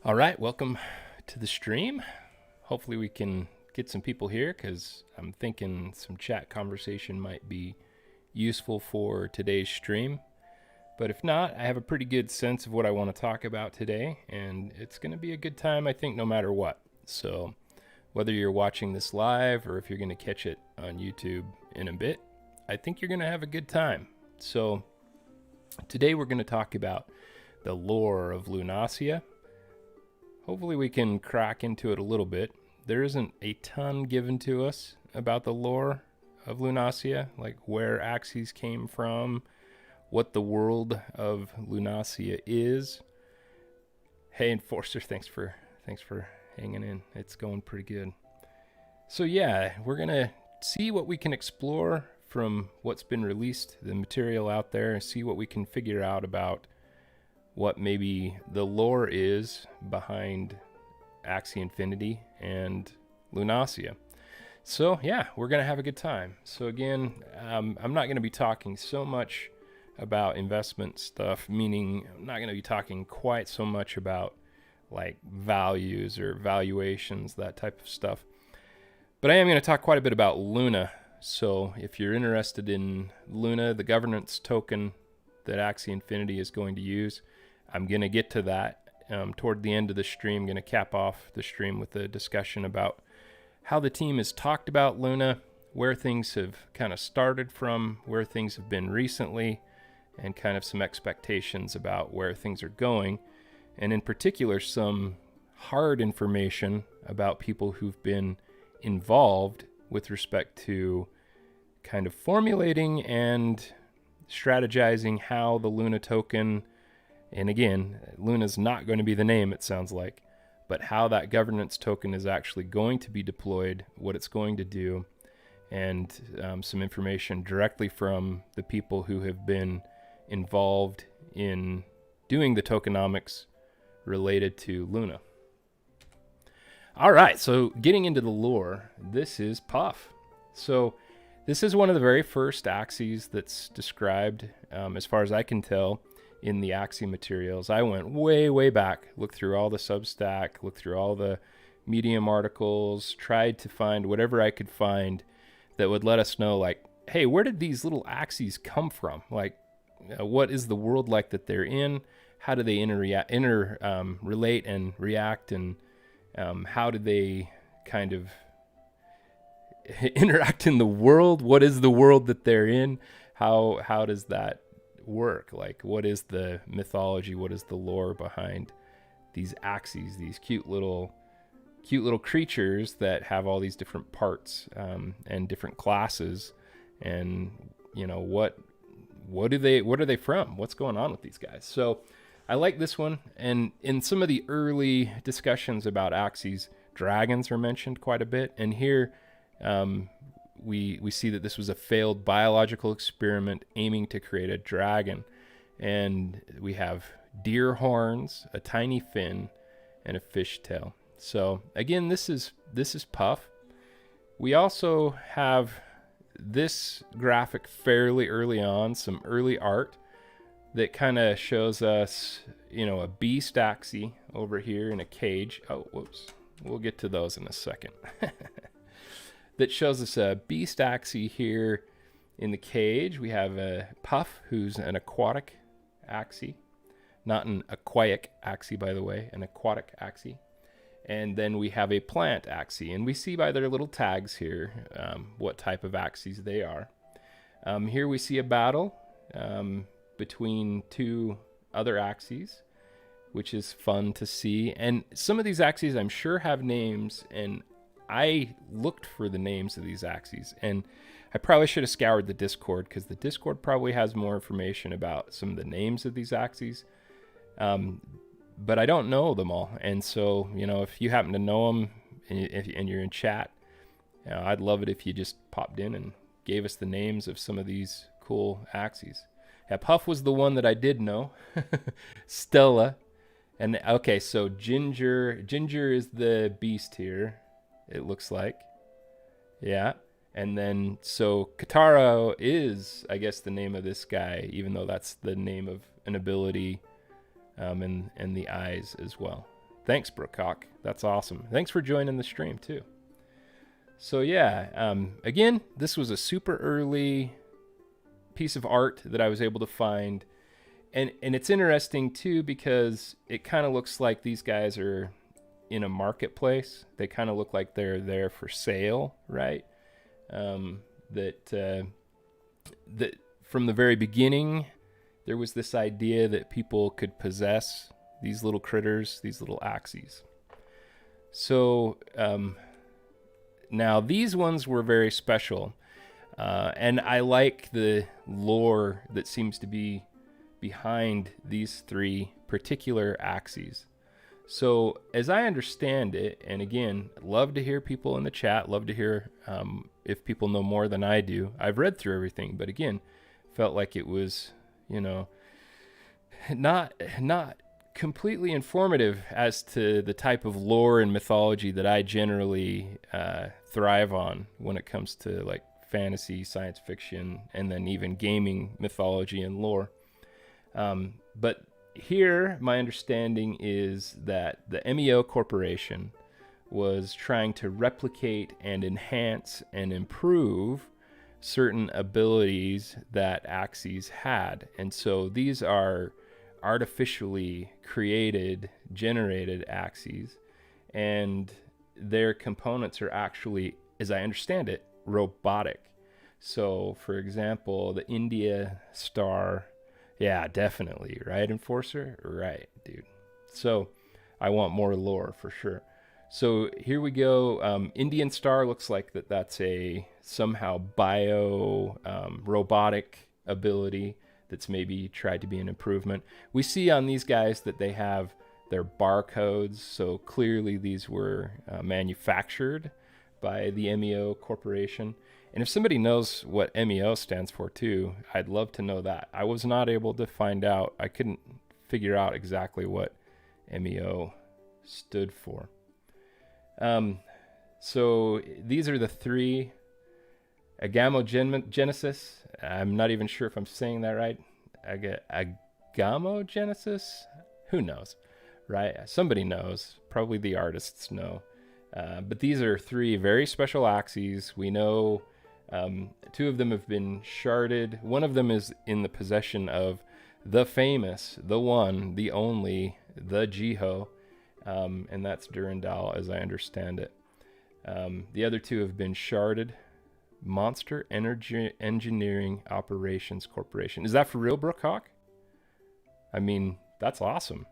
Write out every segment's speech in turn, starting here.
All right, welcome to the stream. Hopefully we can get some people here because I'm thinking some chat conversation might be useful for today's stream. But if not, I have a pretty good sense of what I want to talk about today, and it's going to be a good time, I think, no matter what. So whether you're watching this live or if you're going to catch it on YouTube in a bit, I think you're going to have a good time. So today we're going to talk about the lore of Lunacia. Hopefully we can crack into it a little bit. There isn't a ton given to us about the lore of Lunacia, like where Axies came from, what the world of Lunacia is. Hey Enforcer, thanks for hanging in. It's going pretty good. So yeah, we're gonna see what we can explore from what's been released, the material out there, and see what we can figure out about what maybe the lore is behind Axie Infinity and Lunacia. So yeah, we're gonna have a good time. So again, I'm not gonna be talking so much about investment stuff, meaning I'm not gonna be talking quite so much about like values or valuations, that type of stuff. But I am gonna talk quite a bit about Luna. So if you're interested in Luna, the governance token that Axie Infinity is going to use, I'm going to get to that toward the end of the stream. I'm going to cap off the stream with a discussion about how the team has talked about Luna, where things have kind of started from, where things have been recently, and kind of some expectations about where things are going. And in particular, some hard information about people who've been involved with respect to kind of formulating and strategizing how the Luna token, and again, Luna's not going to be the name, it sounds like, but how that governance token is actually going to be deployed, what it's going to do, and some information directly from the people who have been involved in doing the tokenomics related to Luna. All right, so getting into the lore, this is Puff. So this is one of the very first Axies that's described, as far as I can tell, in the Axie materials. I went way back, looked through all the Substack, looked through all the Medium articles, tried to find whatever I could find that would let us know, like, hey, where did these little Axies come from? Like, what is the world like that they're in? How do they relate and react, and how do they kind of interact in the world? What is the world that they're in? How does that work? Like, what is the mythology? What is the lore behind these Axies, these cute little creatures that have all these different parts and different classes? And you know, what are they from? What's going on with these guys? So I like this one. And in some of the early discussions about Axies, dragons are mentioned quite a bit, and here we see that this was a failed biological experiment aiming to create a dragon. And we have deer horns, a tiny fin, and a fish tail. So again, this is Puff. We also have this graphic fairly early on, some early art that kind of shows us, you know, a beast Axie over here in a cage. Oh, whoops. We'll get to those in a second. That shows us a beast Axie here in the cage. We have a Puff, who's an aquatic Axie. Not an aquatic Axie, by the way, an aquatic Axie. And then we have a plant Axie. And we see by their little tags here what type of Axies they are. Here we see a battle between two other Axies, which is fun to see. And some of these Axies I'm sure have names, and I looked for the names of these Axies, and I probably should have scoured the Discord, because the Discord probably has more information about some of the names of these Axies. But I don't know them all. And so, you know, if you happen to know them and you're in chat, you know, I'd love it if you just popped in and gave us the names of some of these cool Axies. Yeah, Puff was the one that I did know. Stella. And okay, so Ginger is the beast here, it looks like. Yeah. And then, so Katara is, I guess, the name of this guy, even though that's the name of an ability, and the eyes as well Thanks, Brookhawk. That's awesome. Thanks for joining the stream too. So yeah, again, this was a super early piece of art that I was able to find. And it's interesting too, because it kind of looks like these guys are in a marketplace. They kind of look like they're there for sale, right? That from the very beginning, there was this idea that people could possess these little critters, these little Axies. So now these ones were very special. And I like the lore that seems to be behind these three particular Axies. So as I understand it, and again, love to hear people in the chat, love to hear if people know more than I do. I've read through everything, but again, felt like it was, not completely informative as to the type of lore and mythology that I generally thrive on when it comes to like fantasy, science fiction, and then even gaming mythology and lore. But here, my understanding is that the MEO Corporation was trying to replicate and enhance and improve certain abilities that Axies had. And so these are artificially created, generated Axies, and their components are actually, as I understand it, robotic. So, for example, the India star, yeah, definitely, right, Enforcer? Right, dude. So, I want more lore for sure. So, here we go. Indian star looks like that's a somehow robotic ability that's maybe tried to be an improvement. We see on these guys that they have their barcodes, so clearly these were manufactured by the MEO Corporation. And if somebody knows what MEO stands for too, I'd love to know that. I was not able to find out. I couldn't figure out exactly what MEO stood for. So these are the three. Agamogenesis. I'm not even sure if I'm saying that right. Agamogenesis? Who knows, right? Somebody knows. Probably the artists know. But these are three very special Axies. We know two of them have been sharded. One of them is in the possession of the famous, the one, the only, the Jiho, and that's Durandal, as I understand it. The other two have been sharded. Monster Energy Engineering Operations Corporation. Is that for real, Brookhawk? I mean, that's awesome.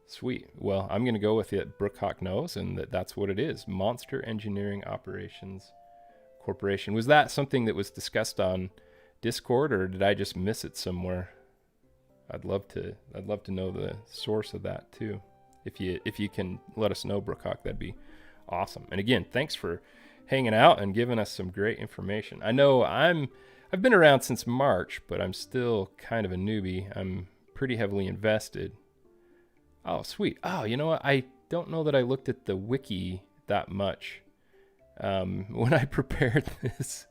Sweet. Well, I'm going to go with it. Brookhawk knows, and that's what it is. Monster Engineering Operations Corporation. Was that something that was discussed on Discord, or did I just miss it somewhere? I'd love to know the source of that too. If you can let us know, Brookhawk, that'd be awesome. And again, thanks for hanging out and giving us some great information. I know I've been around since March, but I'm still kind of a newbie. I'm pretty heavily invested. Oh, sweet. Oh, you know what? I don't know that I looked at the wiki that much. When I prepared this,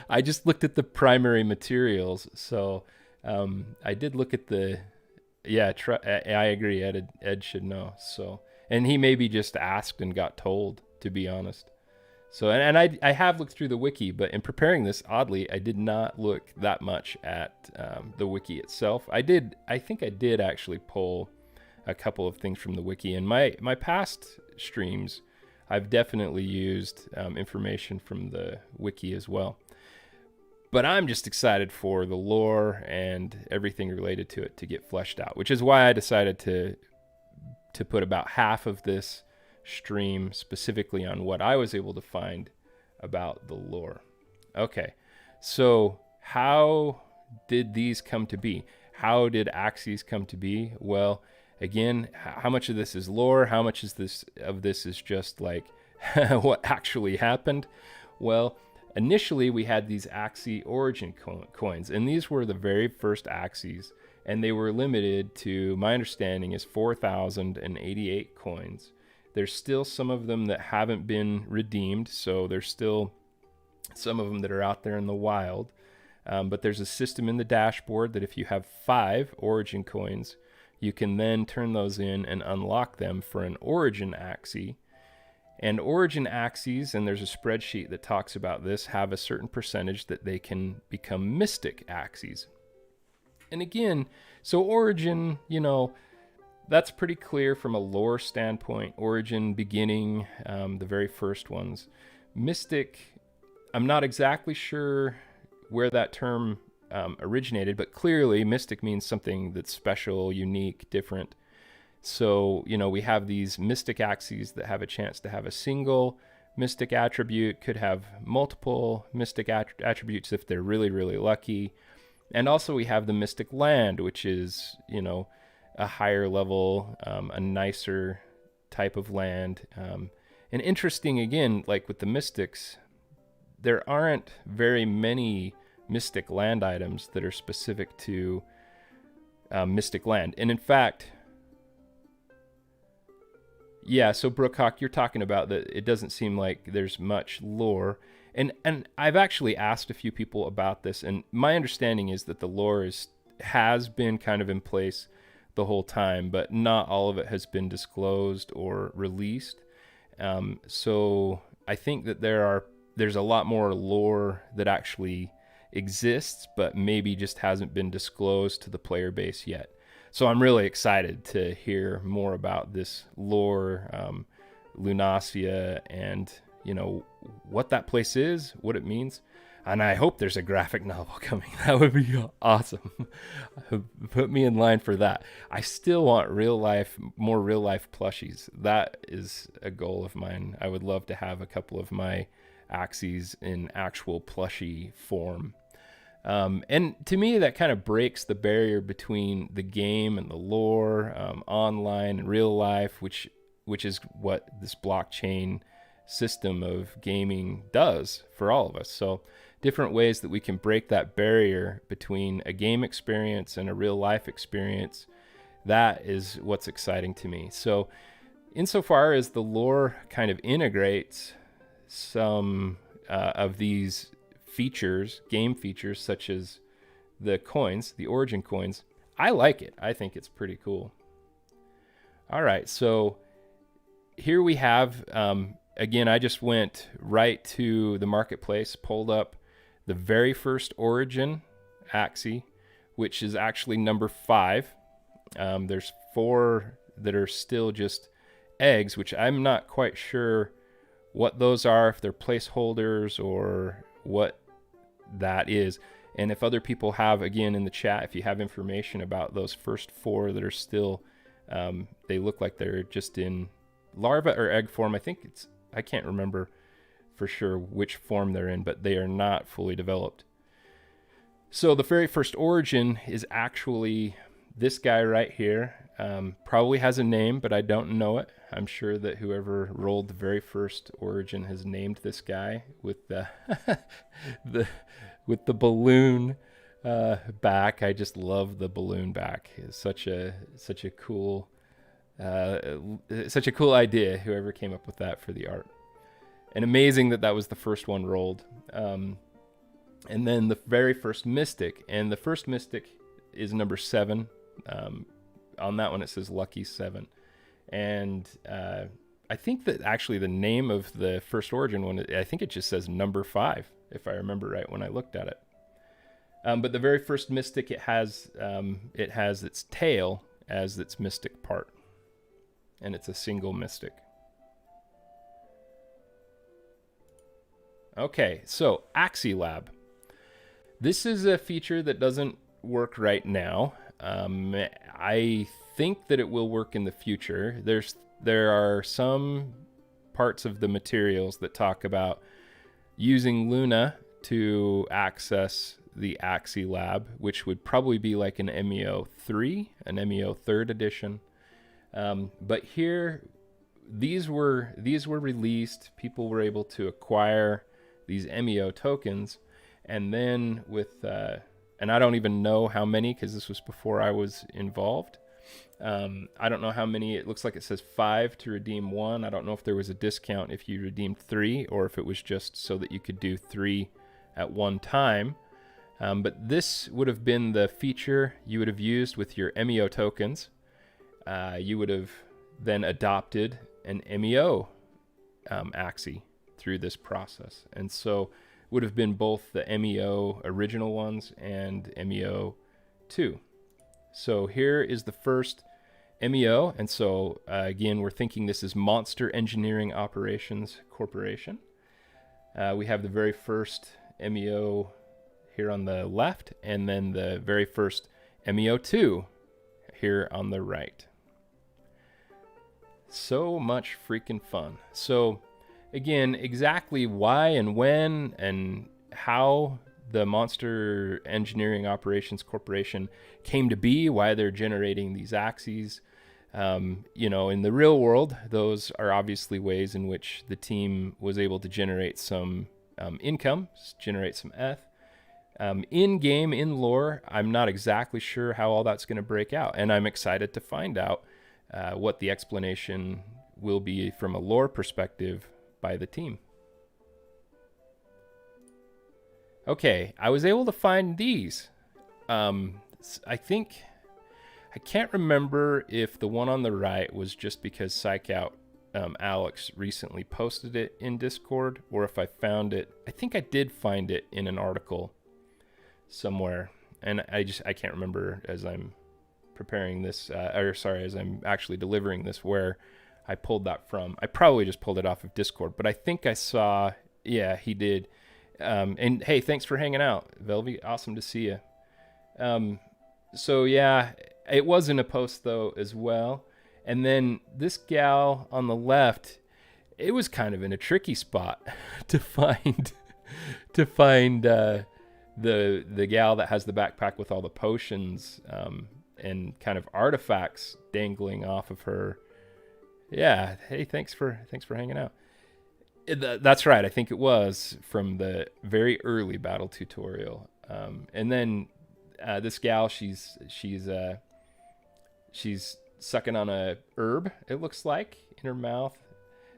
I just looked at the primary materials. So I did look at the, I agree. Ed should know. So, and he maybe just asked and got told, to be honest. So, and I have looked through the wiki, but in preparing this, oddly, I did not look that much at the wiki itself. I think I did actually pull a couple of things from the wiki. In my past streams, I've definitely used information from the wiki as well. But I'm just excited for the lore and everything related to it to get fleshed out, which is why I decided to put about half of this stream specifically on what I was able to find about the lore. Okay, so how did these come to be? How did Axies come to be? Well, again, how much of this is lore? How much of this is just like what actually happened? Well, initially we had these Axie origin coins, and these were the very first Axies, and they were limited to, my understanding is 4,088 coins. There's still some of them that haven't been redeemed, so there's still some of them that are out there in the wild. But there's a system in the dashboard that if you have 5 origin coins, you can then turn those in and unlock them for an origin Axie. And origin Axies, and there's a spreadsheet that talks about this, have a certain percentage that they can become mystic Axies. And again, so origin, that's pretty clear from a lore standpoint. Origin, beginning, the very first ones. Mystic, I'm not exactly sure where that term originated, but clearly mystic means something that's special, unique, different. So, we have these mystic Axies that have a chance to have a single mystic attribute, could have multiple mystic attributes if they're really, really lucky. And also we have the mystic land, which is, a higher level, a nicer type of land. And interesting, again, like with the mystics, there aren't very many mystic land items that are specific to mystic land. And in fact, yeah, so Brookhawk, you're talking about that it doesn't seem like there's much lore. And I've actually asked a few people about this, and my understanding is that the lore has been kind of in place the whole time, but not all of it has been disclosed or released. So I think that there's a lot more lore that actually exists, but maybe just hasn't been disclosed to the player base yet. So I'm really excited to hear more about this lore, Lunacia, and what that place is, what it means. And I hope there's a graphic novel coming. That would be awesome. Put me in line for that. I still want more real life plushies. That is a goal of mine. I would love to have a couple of my Axies in actual plushie form. And to me, that kind of breaks the barrier between the game and the lore, online and real life, which is what this blockchain system of gaming does for all of us. So different ways that we can break that barrier between a game experience and a real life experience. That is what's exciting to me. So insofar as the lore kind of integrates some of these features, game features, such as the coins, the origin coins, I like it. I think it's pretty cool. All right, so here we have, again, I just went right to the marketplace, pulled up the very first origin Axie, which is actually number 5. There's 4 that are still just eggs, which I'm not quite sure what those are, if they're placeholders or what that is. And if other people have, again, in the chat, if you have information about those first 4 that are still, they look like they're just in larva or egg form. I can't remember for sure which form they're in, but they are not fully developed. So the very first origin is actually this guy right here. Probably has a name, but I don't know it. I'm sure that whoever rolled the very first origin has named this guy with the with the balloon back. I just love the balloon back. It's such a cool idea. Whoever came up with that for the art, and amazing that was the first one rolled. And then the very first mystic, and the first mystic is number 7. On that one it says Lucky 7, and I think that actually the name of the first origin one, I think it just says number 5, if I remember right when I looked at it. But the very first mystic, it has its tail as its mystic part, and it's a single mystic. Okay, so Axie Lab. This is a feature that doesn't work right now. I think that it will work in the future. There are some parts of the materials that talk about using Luna to access the Axie Lab, which would probably be like an MEO 3, an MEO 3rd edition. But here, these were released. People were able to acquire these MEO tokens, and then with and I don't even know how many, because this was before I was involved. I don't know how many. It looks like it says 5 to redeem 1. I don't know if there was a discount if you redeemed 3, or if it was just so that you could do 3 at one time. But this would have been the feature you would have used with your MEO tokens. you would have then adopted an MEO Axie through this process. And so would have been both the MEO original ones and MEO 2. So here is the first MEO. And so again, we're thinking this is Monster Engineering Operations Corporation. We have the very first MEO here on the left, and then the very first MEO 2 here on the right. So much freaking fun. So again, exactly why and when and how the Monster Engineering Operations Corporation came to be, why they're generating these Axies. In the real world, those are obviously ways in which the team was able to generate some income, generate some ETH. In game, in lore, I'm not exactly sure how all that's going to break out, and I'm excited to find out what the explanation will be from a lore perspective by the team. Okay, I was able to find these. I can't remember if the one on the right was just because PsychOut Alex recently posted it in Discord, or if I found it. I think I did find it in an article somewhere, and I can't remember as I'm preparing this, as I'm actually delivering this, where I pulled that from. I probably just pulled it off of Discord, but I think I saw, yeah, he did. And hey, thanks for hanging out, Velvy. Awesome to see you. So yeah, it was in a post though as well. And then this gal on the left, it was kind of in a tricky spot to find the gal that has the backpack with all the potions and kind of artifacts dangling off of her. Yeah, hey, thanks for hanging out. That's right. I think it was from the very early battle tutorial. And then this gal, she's sucking on a herb, it looks like, in her mouth.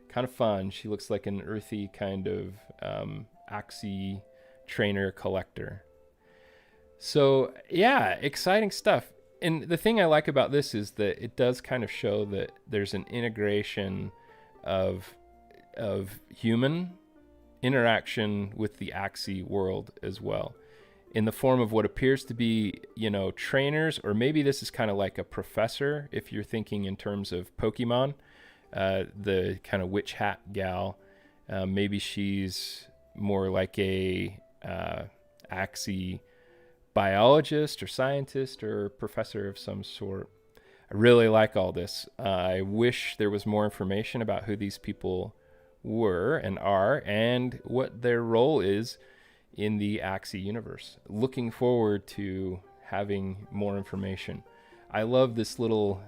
Kind of fun. She looks like an earthy kind of Axie trainer collector. So yeah, exciting stuff. And the thing I like about this is that it does kind of show that there's an integration of human interaction with the Axie world as well, in the form of what appears to be, trainers, or maybe this is kind of like a professor if you're thinking in terms of Pokemon, the kind of witch hat gal. Maybe she's more like a Axie biologist or scientist or professor of some sort. I really like all this. I wish there was more information about who these people were and are and what their role is in the Axie universe. Looking forward to having more information. I love this little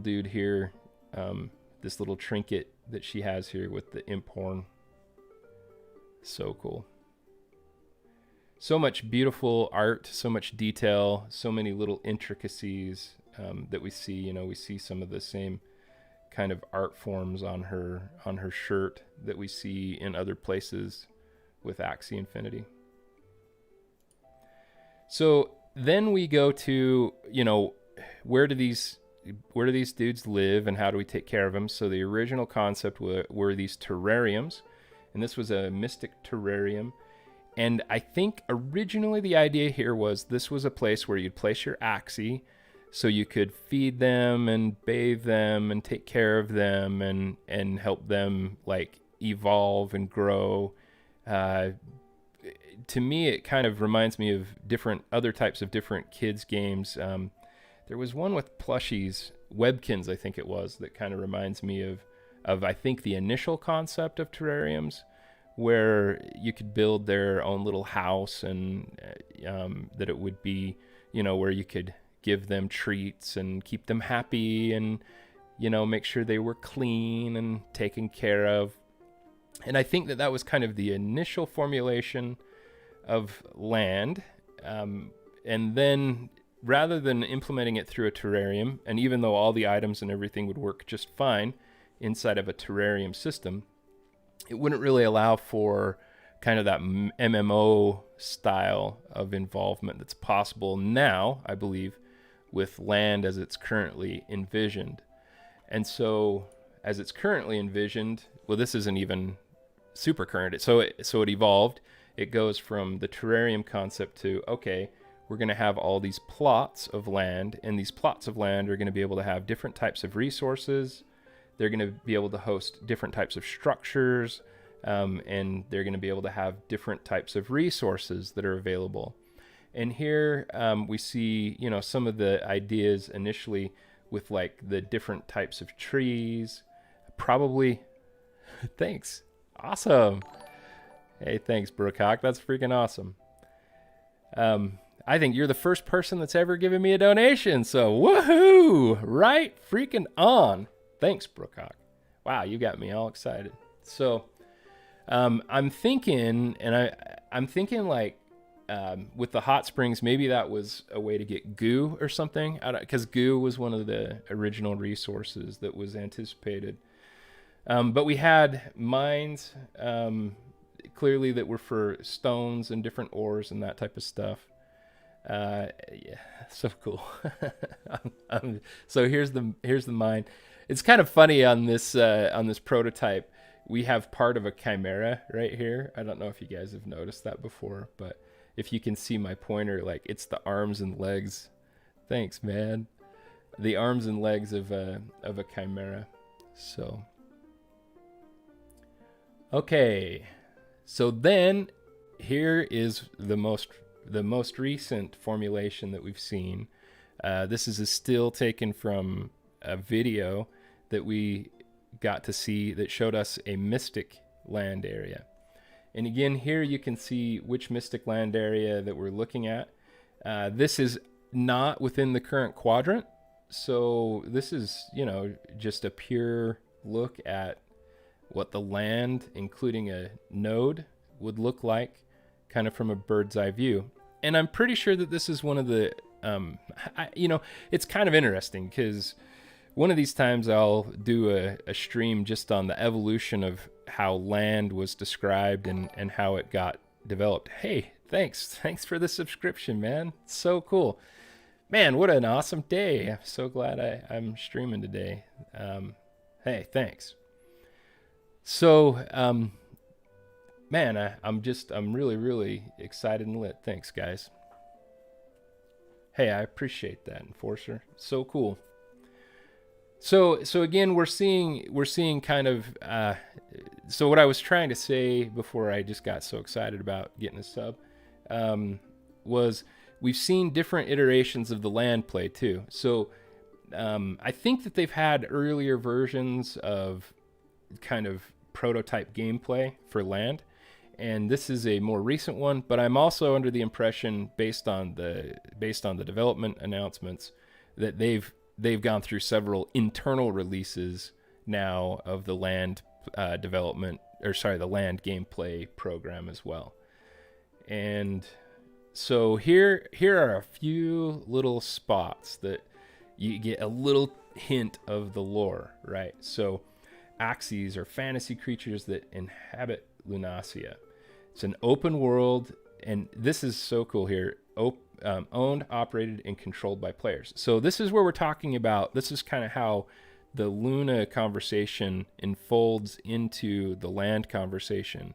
dude here, this little trinket that she has here with the imp horn. So cool. So much beautiful art, so much detail, so many little intricacies that we see. We see some of the same kind of art forms on her shirt that we see in other places with Axie Infinity. So then we go to, where do these dudes live and how do we take care of them? So the original concept were these terrariums, and this was a mystic terrarium. And I think originally the idea here was this was a place where you'd place your Axie so you could feed them and bathe them and take care of them and help them like evolve and grow. To me, it kind of reminds me of other types of different kids games. There was one with plushies, Webkins, I think it was, that kind of reminds me of I think the initial concept of terrariums, where you could build their own little house and that it would be, where you could give them treats and keep them happy and, make sure they were clean and taken care of. And I think that was kind of the initial formulation of land. And then rather than implementing it through a terrarium, and even though all the items and everything would work just fine inside of a terrarium system, it wouldn't really allow for kind of that MMO style of involvement that's possible now, I believe, with land as it's currently envisioned. And so as it's currently envisioned, well, this isn't even super current. So it evolved. It goes from the terrarium concept to, okay, we're going to have all these plots of land, and these plots of land are going to be able to have different types of resources. They're going to be able to host different types of structures, and they're going to be able to have different types of resources that are available. And here we see, some of the ideas initially with like the different types of trees. Probably, thanks, awesome. Hey, thanks, Brookhock. That's freaking awesome. I think you're the first person that's ever given me a donation, so woohoo! Right freaking on. Thanks, Brookhock. Wow, you got me all excited. So, I'm thinking, and I'm thinking like, with the hot springs, maybe that was a way to get goo or something, because goo was one of the original resources that was anticipated. But we had mines, clearly, that were for stones and different ores and that type of stuff. Yeah, so cool. So here's the mine. It's kind of funny on this prototype. We have part of a chimera right here. I don't know if you guys have noticed that before, but if you can see my pointer, like it's the arms and legs. Thanks, man. The arms and legs of a chimera. So, okay. So then here is the most recent formulation that we've seen. This is a still taken from a video that we got to see that showed us a mystic land area. And again, here you can see which mystic land area that we're looking at. This is not within the current quadrant. So this is, just a pure look at what the land, including a node, would look like kind of from a bird's eye view. And I'm pretty sure that this is one of the, it's kind of interesting because one of these times I'll do a stream just on the evolution of how land was described and how it got developed. Hey, thanks for the subscription, man. It's so cool. Man, what an awesome day. I'm so glad I'm streaming today. Hey, thanks. So, man, I'm really, really excited and lit. Thanks, guys. Hey, I appreciate that, Enforcer. So cool. So again, we're seeing kind of, so what I was trying to say before I just got so excited about getting a sub, was we've seen different iterations of the land play too. So, I think that they've had earlier versions of kind of prototype gameplay for land, and this is a more recent one, but I'm also under the impression based on the development announcements that they've gone through several internal releases now of the land the land gameplay program as well. And so here are a few little spots that you get a little hint of the lore, right? So Axies are fantasy creatures that inhabit Lunasia. It's an open world, and this is so cool here. Owned, operated, and controlled by players. So this is where we're talking about, this is kind of how the Luna conversation unfolds into the land conversation.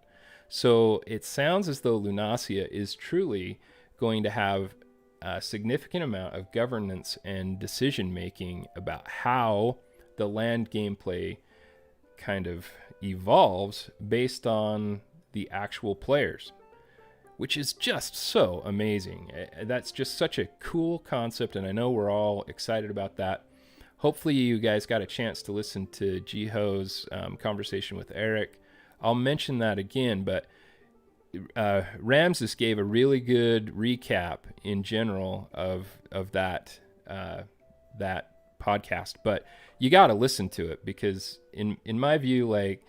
So it sounds as though Lunasia is truly going to have a significant amount of governance and decision making about how the land gameplay kind of evolves based on the actual players, which is just so amazing. That's just such a cool concept, and I know we're all excited about that. Hopefully you guys got a chance to listen to Jiho's conversation with Eric. I'll mention that again, but Ramses gave a really good recap in general of that podcast, but you got to listen to it because in my view, like,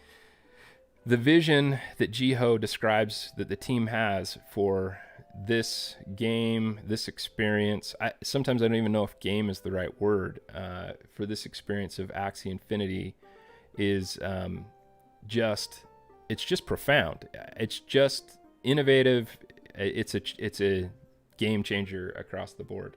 the vision that Jiho describes that the team has for this game, this experience, sometimes I don't even know if game is the right word, for this experience of Axie Infinity is it's just profound. It's just innovative. It's a game changer across the board.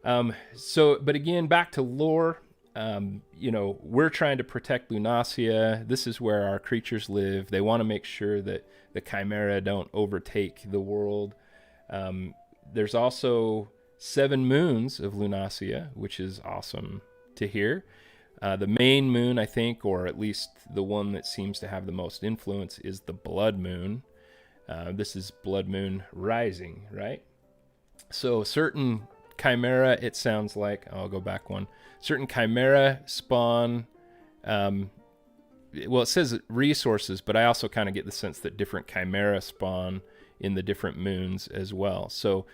But again, back to lore. We're trying to protect Lunacia. This is where our creatures live. They want to make sure that the Chimera don't overtake the world. There's also 7 moons of Lunacia, which is awesome to hear. The main moon, I think, or at least the one that seems to have the most influence, is the Blood Moon. This is Blood Moon rising, right? So certain Chimera, it sounds like, I'll go back one. Certain Chimera spawn, it says resources, but I also kind of get the sense that different Chimera spawn in the different moons as well. So,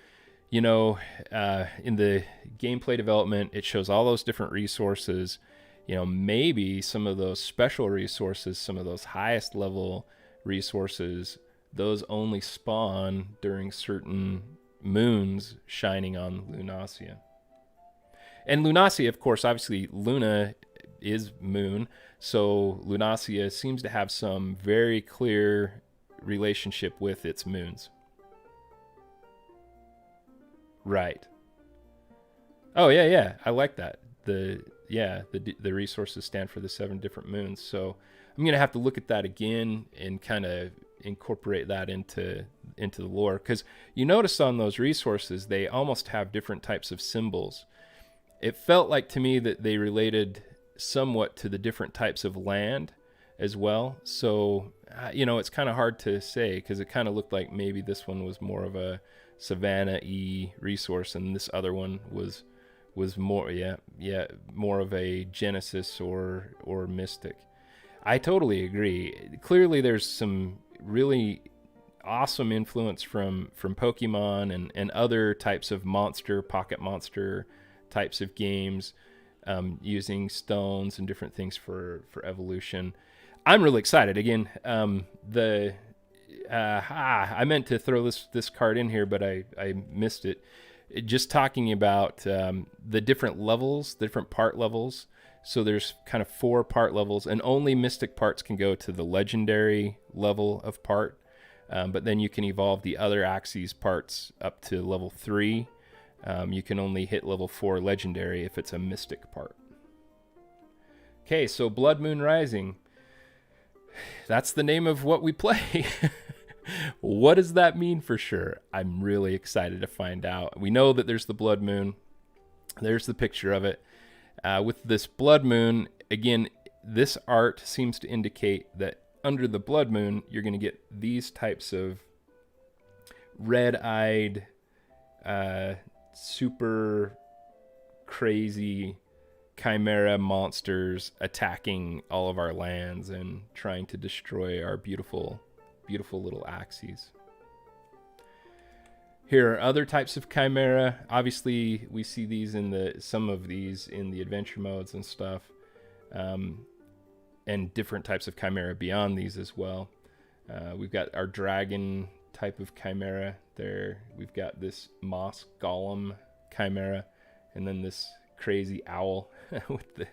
in the gameplay development, it shows all those different resources. Maybe some of those special resources, some of those highest level resources, those only spawn during certain moons shining on Lunacia. And Lunacia, of course, obviously Luna is moon, so Lunacia seems to have some very clear relationship with its moons. Right. Oh yeah, I like that. The resources stand for the 7 different moons. So I'm gonna have to look at that again and kind of incorporate that into the lore, because you notice on those resources they almost have different types of symbols. It felt like to me that they related somewhat to the different types of land as well. So it's kind of hard to say, because it kind of looked like maybe this one was more of a Savannah-y resource, and this other one was more more of a Genesis or Mystic. I totally agree. Clearly there's some really awesome influence from Pokemon and other types of pocket monster types of games, using stones and different things for evolution. I'm really excited. Again, I meant to throw this card in here, but I missed it. Just talking about the different levels, the different part levels. So there's kind of 4 part levels, and only mystic parts can go to the legendary level of part. But then you can evolve the other Axie's parts up to level 3. You can only hit level 4 legendary if it's a mystic part. Okay, so Blood Moon Rising. That's the name of what we play. What does that mean for sure? I'm really excited to find out. We know that there's the Blood Moon. There's the picture of it. With this Blood Moon, again, this art seems to indicate that under the Blood Moon, you're going to get these types of red-eyed, super crazy Chimera monsters attacking all of our lands and trying to destroy our beautiful little Axies. Here are other types of Chimera. Obviously, we see these some of these in the adventure modes and stuff, and different types of Chimera beyond these as well. We've got our dragon type of Chimera there. We've got this moss golem Chimera, and then this crazy owl with the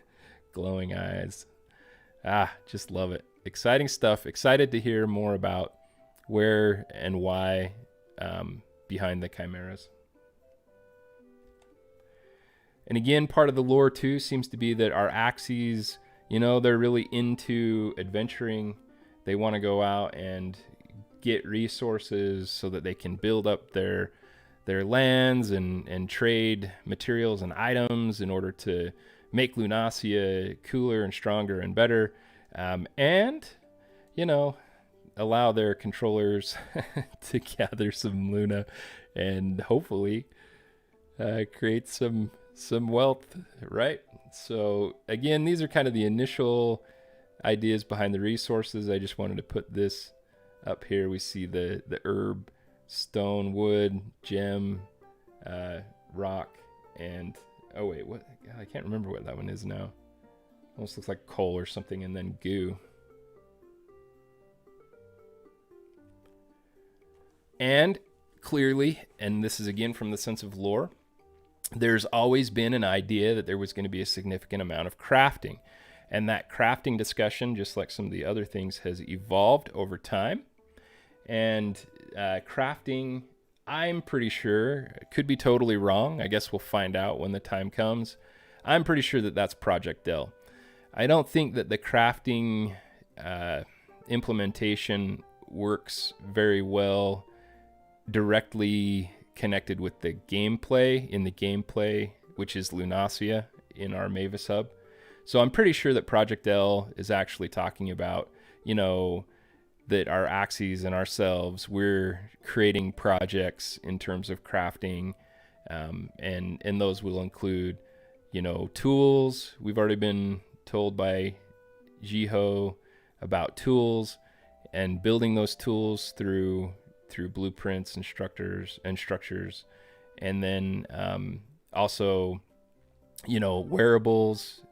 glowing eyes. Just love it. Exciting stuff. Excited to hear more about where and why behind the Chimeras. And again, part of the lore too seems to be that our Axies, they're really into adventuring. They want to go out and get resources so that they can build up their lands and trade materials and items in order to make Lunacia cooler and stronger and better. And allow their controllers to gather some Luna and hopefully create some wealth, right? So again, these are kind of the initial ideas behind the resources. I just wanted to put this up here. We see the herb, stone, wood, gem, rock, and what? I can't remember what that one is now. Almost looks like coal or something, and then goo. And clearly, and this is again from the sense of lore, there's always been an idea that there was going to be a significant amount of crafting. And that crafting discussion, just like some of the other things, has evolved over time. And crafting I'm pretty sure, could be totally wrong. I guess we'll find out when the time comes. I'm pretty sure that that's Project Dell. I don't think that the crafting implementation works very well directly connected with the gameplay, which is Lunacia in our Mavis hub. So I'm pretty sure that Project L is actually talking about, that our Axies and ourselves, we're creating projects in terms of crafting, and those will include, tools. We've already been told by Jiho about tools and building those tools through blueprints and structures, and then also, wearables,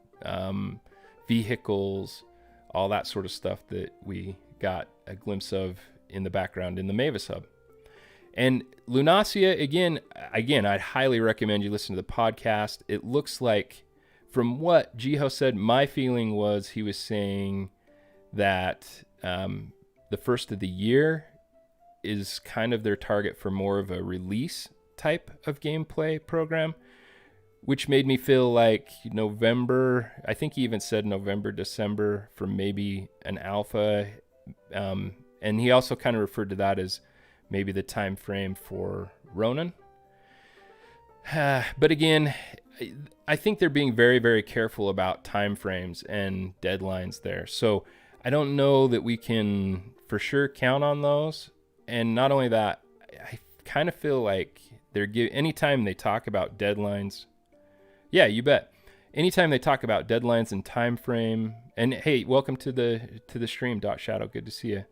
vehicles, all that sort of stuff that we got a glimpse of in the background in the Mavis hub. And Lunacia, again, I'd highly recommend you listen to the podcast. It looks like, from what Jiho said, my feeling was he was saying that the first of the year is kind of their target for more of a release type of gameplay program, which made me feel like November. I think he even said November, December for maybe an alpha. And he also kind of referred to that as maybe the time frame for Ronin. But again, I think they're being very, very careful about time frames and deadlines there. So I don't know that we can for sure count on those. And not only that, I kind of feel like anytime they talk about deadlines, yeah, you bet. Anytime they talk about deadlines and time frame, and hey, welcome to the stream, Shadow. Good to see you.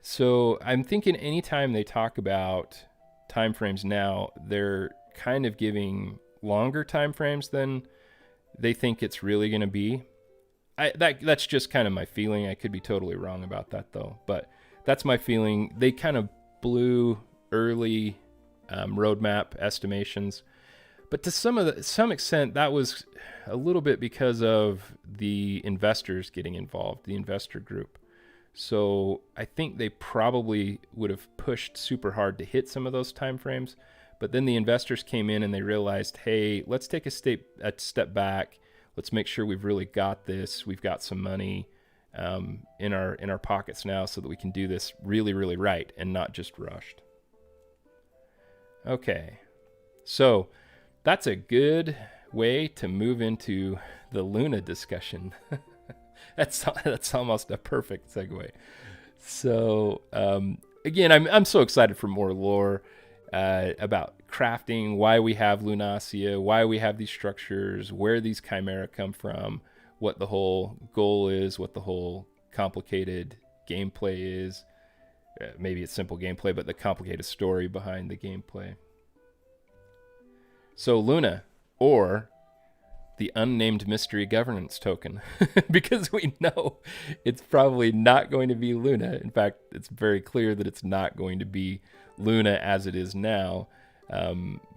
So I'm thinking anytime they talk about time frames now, they're kind of giving longer time frames than they think it's really going to be. That's just kind of my feeling. I could be totally wrong about that though, but that's my feeling. They kind of blew early roadmap estimations, but to some extent that was a little bit because of the investors getting involved, the investor group. So I think they probably would have pushed super hard to hit some of those timeframes, but then the investors came in and they realized, hey, let's take a step back. Let's make sure we've really got this. We've got some money in our pockets now so that we can do this really, really right and not just rushed. Okay, so that's a good way to move into the Luna discussion. That's almost a perfect segue. So again, I'm so excited for more lore about crafting, why we have Lunacia, why we have these structures, where these chimera come from, what the whole goal is, what the whole complicated gameplay is. Maybe it's simple gameplay, but the complicated story behind the gameplay. So Luna, or the unnamed mystery governance token, because we know it's probably not going to be Luna. In fact, it's very clear that it's not going to be Luna as it is now.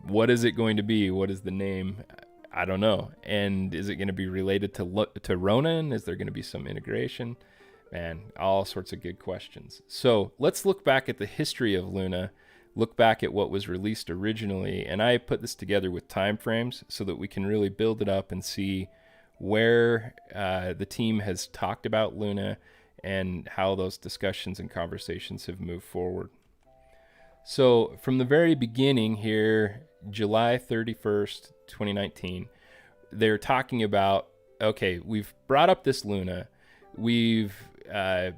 What is it going to be? What is the name? I don't know. And is it going to be related to Ronin? Is there going to be some integration? Man, all sorts of good questions. So let's look back at the history of Luna, look back at what was released originally, and I put this together with timeframes so that we can really build it up and see where the team has talked about Luna and how those discussions and conversations have moved forward. So from the very beginning here, July 31st, 2019, they're talking about, okay, we've brought up this Luna, we've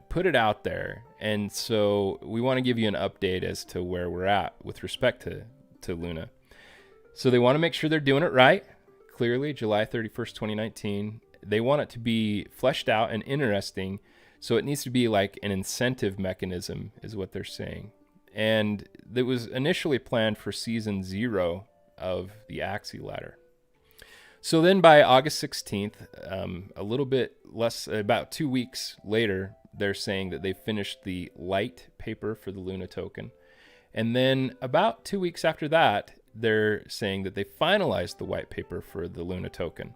put it out there, and so we want to give you an update as to where we're at with respect to Luna. So they want to make sure they're doing it right. Clearly, July 31st, 2019. They want it to be fleshed out and interesting, so it needs to be like an incentive mechanism, is what they're saying. And it was initially planned for season 0 of the Axie ladder. So then by August 16th, a little bit less, about 2 weeks later, they're saying that they finished the light paper for the Luna token. And then about 2 weeks after that, they're saying that they finalized the white paper for the Luna token.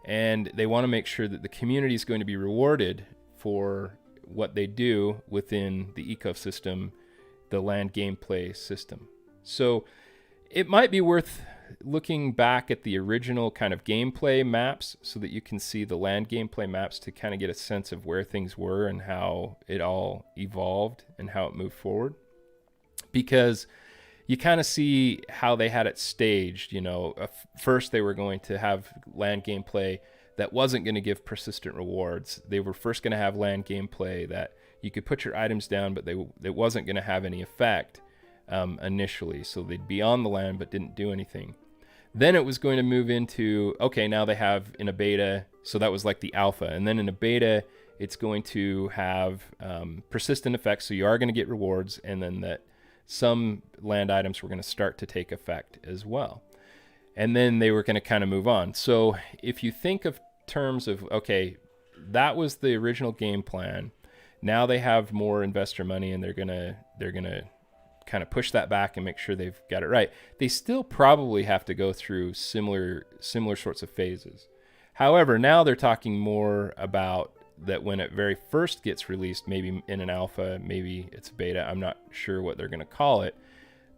And they want to make sure that the community is going to be rewarded for what they do within the ecosystem, the land gameplay system. So it might be worth looking back at the original kind of gameplay maps so that you can see the land gameplay maps to kind of get a sense of where things were and how it all evolved and how it moved forward. Because you kind of see how they had it staged. You know, first they were going to have land gameplay that wasn't going to give persistent rewards. They were first going to have land gameplay that you could put your items down, but it wasn't going to have any effect initially. So they'd be on the land but didn't do anything. Then it was going to move into, okay, now they have in a beta, so that was like the alpha. And then in a beta, it's going to have persistent effects, so you are going to get rewards, and then that some land items were going to start to take effect as well. And then they were going to kind of move on. So if you think of terms of, okay, that was the original game plan. Now they have more investor money, and they're going to kind of push that back and make sure they've got it right. They still probably have to go through similar sorts of phases. However, now they're talking more about that when it very first gets released, maybe in an alpha, maybe it's beta, I'm not sure what they're going to call it,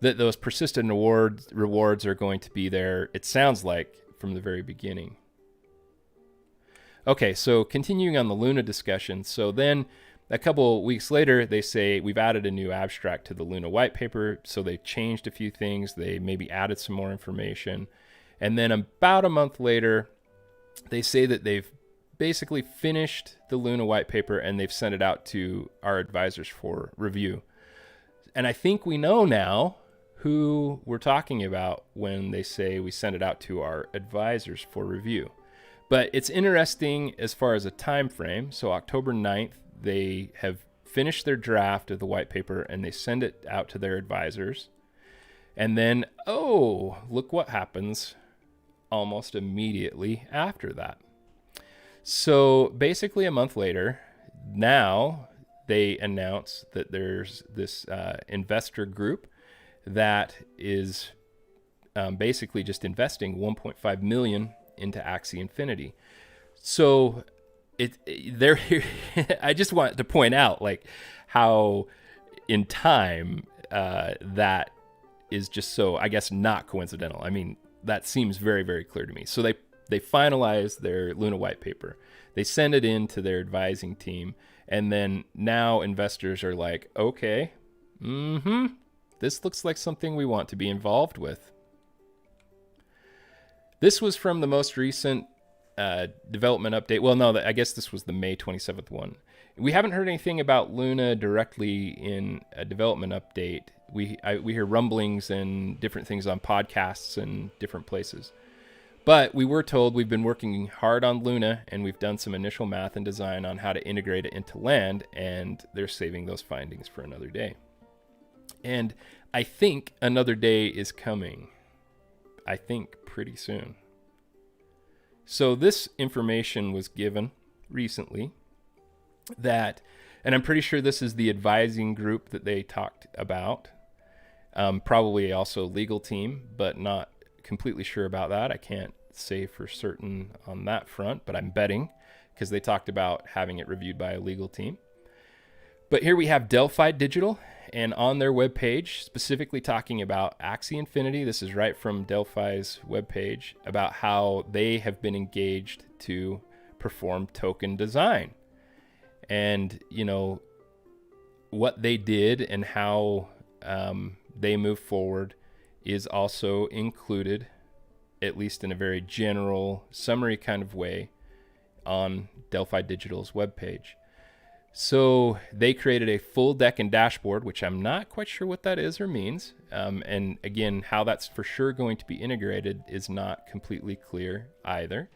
that those persistent rewards are going to be there, it sounds like, from the very beginning. Okay, so continuing on the Luna discussion. So then a couple weeks later, they say we've added a new abstract to the Luna white paper. So they changed a few things. They maybe added some more information. And then about a month later, they say that they've basically finished the Luna white paper and they've sent it out to our advisors for review. And I think we know now who we're talking about when they say we sent it out to our advisors for review. But it's interesting as far as a time frame. So October 9th, they have finished their draft of the white paper and they send it out to their advisors. And then, oh, look what happens almost immediately after that. So basically a month later, now they announce that there's this investor group that is basically just investing $1.5 million into Axie Infinity. So they're I just want to point out like how in time that is just so, I guess, not coincidental. I mean, that seems very, very clear to me. So they finalize their Luna white paper. They send it in to their advising team. And then now investors are like, okay, this looks like something we want to be involved with. This was from the most recent development update. Well, no, I guess this was the May 27th one. We haven't heard anything about Luna directly in a development update. We hear rumblings and different things on podcasts and different places. But we were told we've been working hard on Luna and we've done some initial math and design on how to integrate it into land, and they're saving those findings for another day. And I think another day is coming. I think pretty soon. So this information was given recently that, and I'm pretty sure this is the advising group that they talked about. Probably also legal team, but not completely sure about that. I can't say for certain on that front, but I'm betting because they talked about having it reviewed by a legal team. But here we have Delphi Digital, and on their webpage, specifically talking about Axie Infinity. This is right from Delphi's webpage about how they have been engaged to perform token design. And, you know, what they did and how they move forward is also included, at least in a very general summary kind of way, on Delphi Digital's webpage. So they created a full deck and dashboard, which I'm not quite sure what that is or means. And again, how that's for sure going to be integrated is not completely clear either.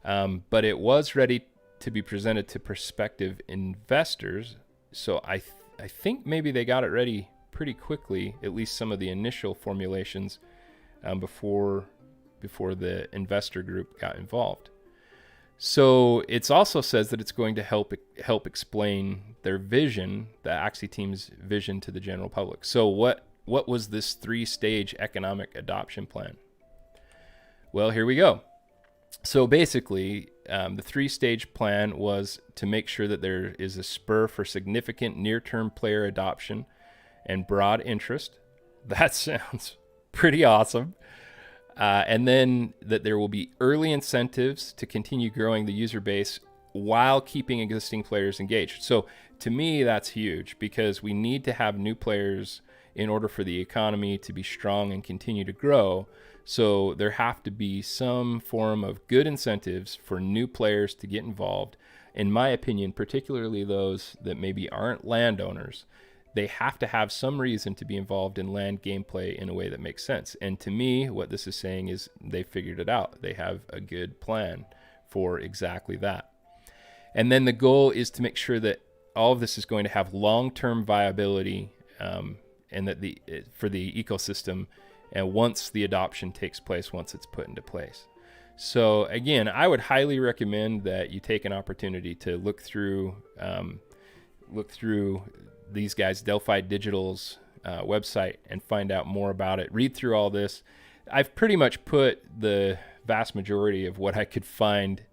But it was ready to be presented to prospective investors. So I think maybe they got it ready pretty quickly, at least some of the initial formulations, before the investor group got involved. So it also says that it's going to help explain their vision, the Axie team's vision, to the general public. So what was this 3-stage economic adoption plan? Well, here we go. So basically, the 3-stage plan was to make sure that there is a spur for significant near-term player adoption and broad interest. That sounds pretty awesome. And then that there will be early incentives to continue growing the user base while keeping existing players engaged. So to me, that's huge because we need to have new players in order for the economy to be strong and continue to grow. So there have to be some form of good incentives for new players to get involved. In my opinion, particularly those that maybe aren't landowners, they have to have some reason to be involved in land gameplay in a way that makes sense. And to me, what this is saying is they figured it out. They have a good plan for exactly that. And then the goal is to make sure that all of this is going to have long-term viability, and that for the ecosystem, and once the adoption takes place, once it's put into place. So again, I would highly recommend that you take an opportunity to look through these guys, Delphi Digital's website, and find out more about it. Read through all this. I've pretty much put the vast majority of what I could find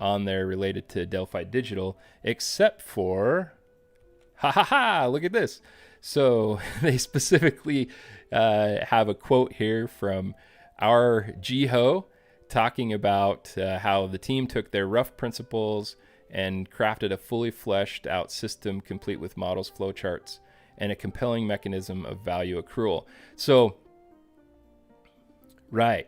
on there related to Delphi Digital, except for, look at this. So they specifically have a quote here from our Jiho talking about how the team took their rough principles and crafted a fully fleshed out system complete with models, flowcharts, and a compelling mechanism of value accrual. So, right.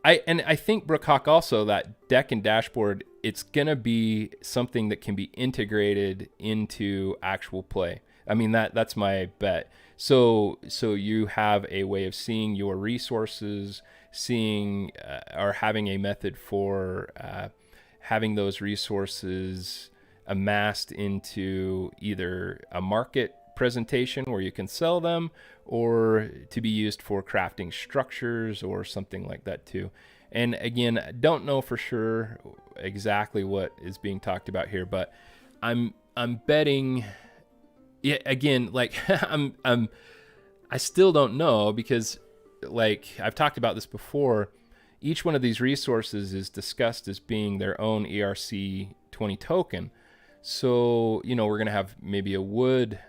I think, Brookhawk, also that deck and dashboard, it's going to be something that can be integrated into actual play. I mean, that's my bet. So you have a way of seeing your resources, seeing or having a method for having those resources amassed into either a market presentation where you can sell them, or to be used for crafting structures or something like that too. And again, don't know for sure exactly what is being talked about here, but I'm betting. Yeah, again, like I still don't know because, like I've talked about this before, each one of these resources is discussed as being their own ERC20 token. So, we're going to have maybe a wood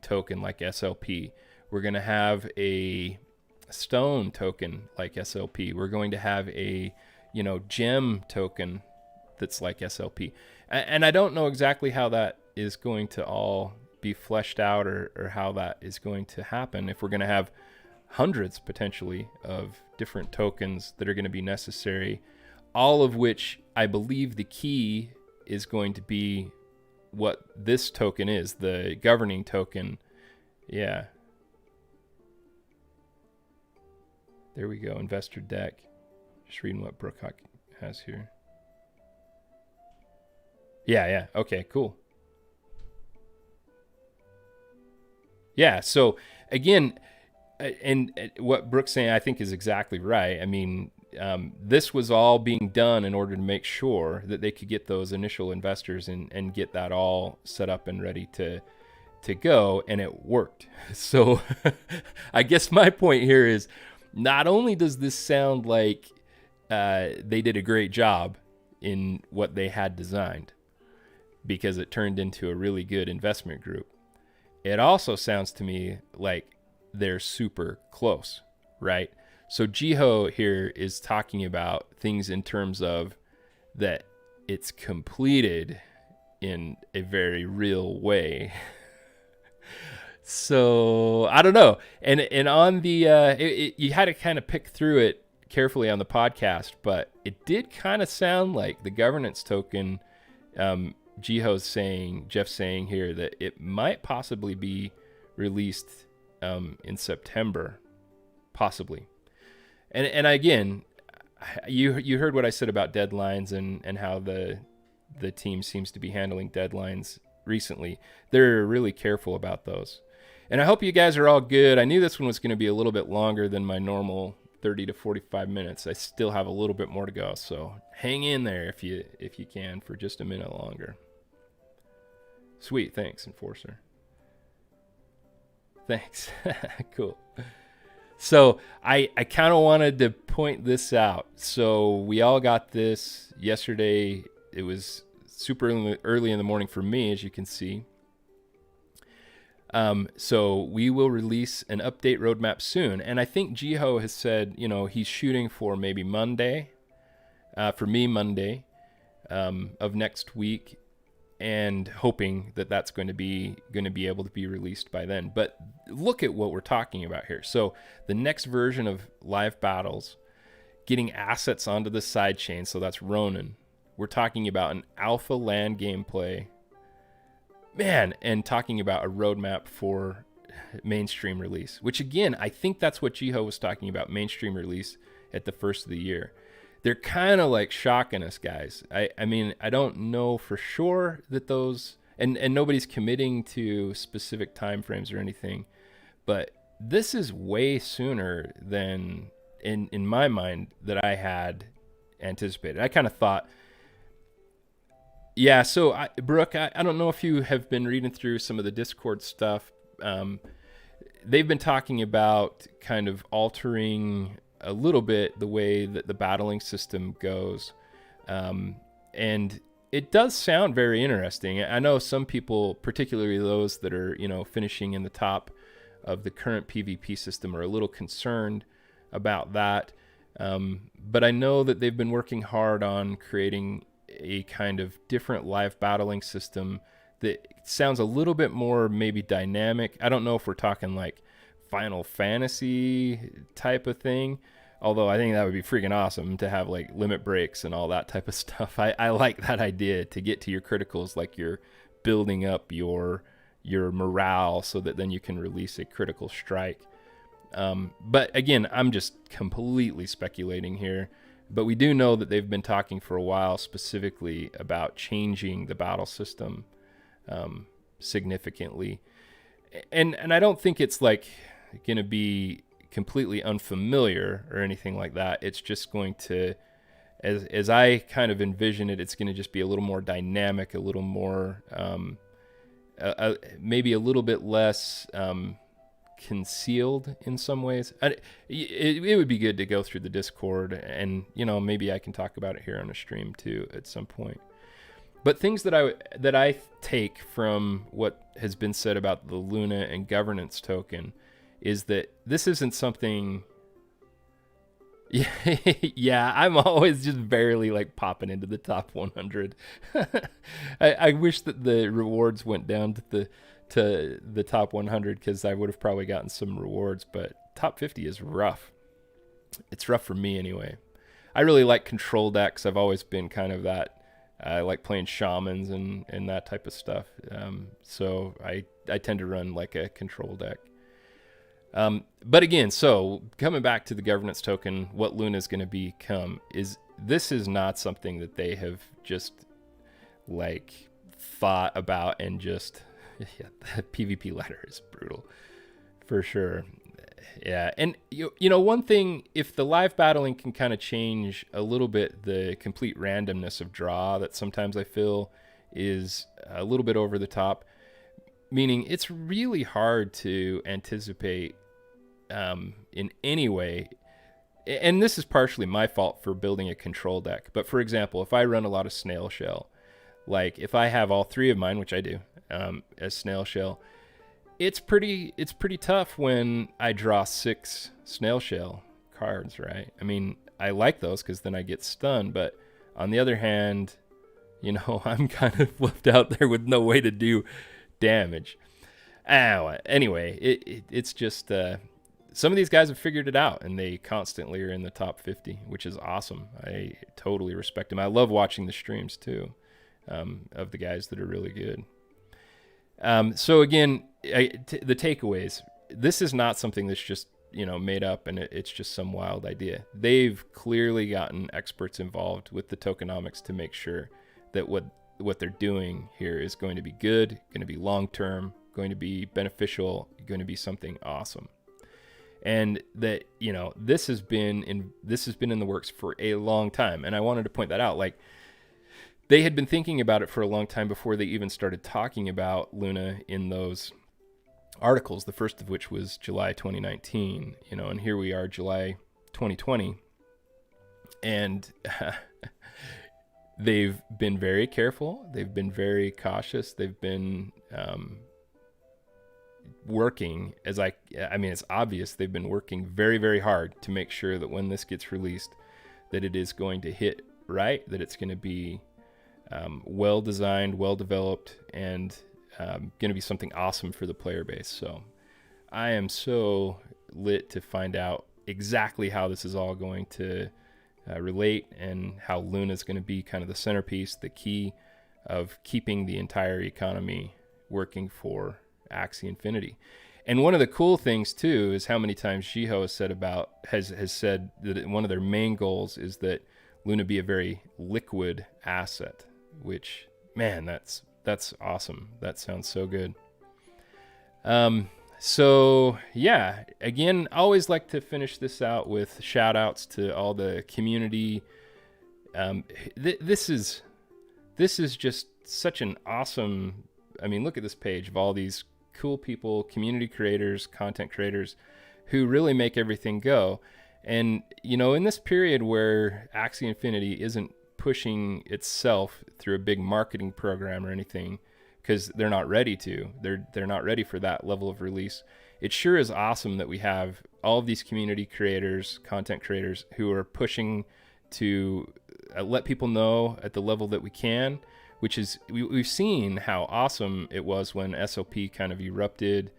token like SLP. We're going to have a stone token like SLP. We're going to have a, gem token that's like SLP. And I don't know exactly how that is going to all be fleshed out or how that is going to happen. If we're going to have hundreds potentially of different tokens that are going to be necessary, all of which I believe the key is going to be what this token is, the governing token. Yeah. There we go, investor deck. Just reading what Brookhawk has here. Yeah. Okay, cool. Yeah, so again, and what Brooke's saying, I think, is exactly right. I mean, this was all being done in order to make sure that they could get those initial investors and get that all set up and ready to go, and it worked. So I guess my point here is, not only does this sound like they did a great job in what they had designed, because it turned into a really good investment group, it also sounds to me like they're super close, right? So Jiho here is talking about things in terms of that it's completed in a very real way. So I don't know. And on the you had to kind of pick through it carefully on the podcast, but it did kind of sound like the governance token. Jeff's saying here that it might possibly be released in September, possibly. And again, you heard what I said about deadlines and how the team seems to be handling deadlines recently. They're really careful about those. And I hope you guys are all good. I knew this one was going to be a little bit longer than my normal 30 to 45 minutes. I still have a little bit more to go, so hang in there if you can for just a minute longer. Sweet, thanks, Enforcer. Thanks. Cool. So I kind of wanted to point this out. So we all got this yesterday. It was super early in the morning for me, as you can see. So we will release an update roadmap soon. And I think Jiho has said, he's shooting for maybe Monday, for me, Monday of next week, and hoping that that's going to be able to be released by then. But look at what we're talking about here. So the next version of live battles, getting assets onto the side chain. So that's Ronin. We're talking about an alpha land gameplay, man, and talking about a roadmap for mainstream release, which again, I think that's what Jiho was talking about, mainstream release at the first of the year. They're kind of like shocking us, guys. I mean, I don't know for sure that those, and nobody's committing to specific time frames or anything, but this is way sooner than in my mind that I had anticipated. I kind of thought, yeah. So Brooke, I don't know if you have been reading through some of the Discord stuff. They've been talking about kind of altering a little bit the way that the battling system goes. And it does sound very interesting. I know some people, particularly those that are, finishing in the top of the current PvP system, are a little concerned about that. But I know that they've been working hard on creating a kind of different live battling system that sounds a little bit more maybe dynamic. I don't know if we're talking like Final Fantasy type of thing, although I think that would be freaking awesome to have like limit breaks and all that type of stuff. I like that idea, to get to your criticals like you're building up your morale so that then you can release a critical strike. But again, I'm just completely speculating here. But we do know that they've been talking for a while specifically about changing the battle system significantly. And I don't think it's like going to be completely unfamiliar or anything like that. It's just going to, as I kind of envision it, it's going to just be a little more dynamic, a little more, maybe a little bit less concealed in some ways. It would be good to go through the Discord, and maybe I can talk about it here on a stream too at some point. But things that I take from what has been said about the Luna and governance token is that this isn't something. Yeah, I'm always just barely like popping into the top 100. I wish that the rewards went down to the top 100, because I would have probably gotten some rewards, but top 50 is rough. It's rough for me anyway. I really like control decks. I've always been kind of that. I like playing shamans and that type of stuff. So I tend to run like a control deck. But again, so coming back to the governance token, what Luna is going to become this is not something that they have just like thought about and just, yeah, the PvP ladder is brutal for sure. Yeah. And one thing, if the live battling can kind of change a little bit the complete randomness of draw that sometimes I feel is a little bit over the top, meaning it's really hard to anticipate in any way. And this is partially my fault for building a control deck. But for example, if I run a lot of snail shell, like if I have all three of mine, which I do, as snail shell, it's pretty tough when I draw 6 snail shell cards, right? I mean, I like those because then I get stunned. But on the other hand, I'm kind of left out there with no way to do damage. Anyway, it's just some of these guys have figured it out, and they constantly are in the top 50, which is awesome. I totally respect them. I love watching the streams too, of the guys that are really good. So again, the takeaways. This is not something that's just made up and it's just some wild idea. They've clearly gotten experts involved with the tokenomics to make sure that what they're doing here is going to be good, going to be long-term, going to be beneficial, going to be something awesome. And that, this has been in the works for a long time. And I wanted to point that out. Like, they had been thinking about it for a long time before they even started talking about Luna in those articles, the first of which was July 2019, and here we are, July 2020. And they've been very careful. They've been very cautious. They've been working, I mean, it's obvious they've been working very, very hard to make sure that when this gets released, that it is going to hit right, that it's going to be well designed, well developed, and going to be something awesome for the player base. So I am so lit to find out exactly how this is all going to relate, and how Luna is going to be kind of the centerpiece, the key of keeping the entire economy working for Axie Infinity. And one of the cool things too is how many times Shiho has said that one of their main goals is that Luna be a very liquid asset, which, man, that's awesome. That sounds so good. So yeah, again, I always like to finish this out with shout outs to all the community. This is just such an awesome, I mean, look at this page of all these cool people, community creators, content creators who really make everything go. And, you know, in this period where Axie Infinity isn't pushing itself through a big marketing program or anything, because they're not ready to, they're not ready for that level of release. It sure is awesome that we have all of these community creators, content creators who are pushing to let people know at the level that we can, which is, we've seen how awesome it was when SOP kind of erupted.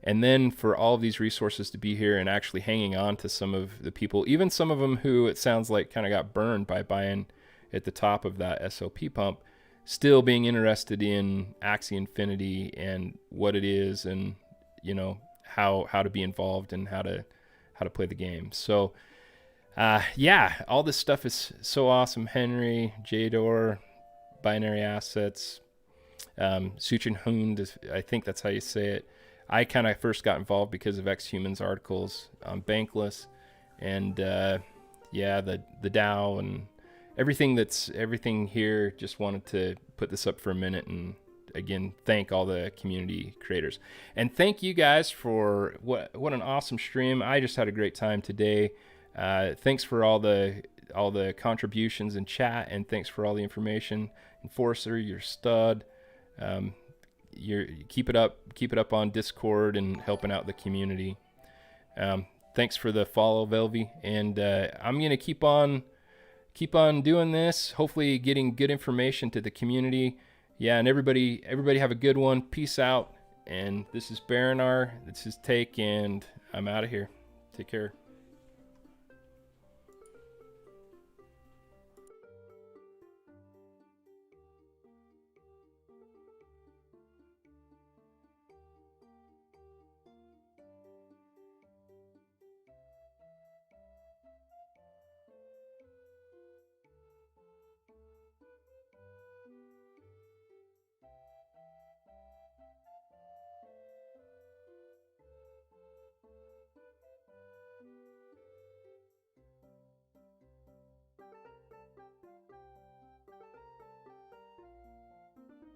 And then for all of these resources to be here and actually hanging on to some of the people, even some of them who it sounds like kind of got burned by buying at the top of that SOP pump, still being interested in Axie Infinity and what it is, and, you know, how to be involved and how to play the game. So yeah, all this stuff is so awesome. Henry, Jador, Binary Assets, Suchin Hund, I think that's how you say it. I kind of first got involved because of X-Humans articles on Bankless, and yeah, the DAO and everything here. Just wanted to put this up for a minute and again thank all the community creators, and thank you guys for what an awesome stream. I just had a great time today. Thanks for all the contributions in chat, and thanks for all the information. Enforcer, you're a stud. Keep it up on Discord and helping out the community. Thanks for the follow, Velvy, and I'm gonna keep on doing this, hopefully getting good information to the community. Yeah, and everybody have a good one. Peace out. And this is Baronar, this is Take, and I'm out of here. Take care.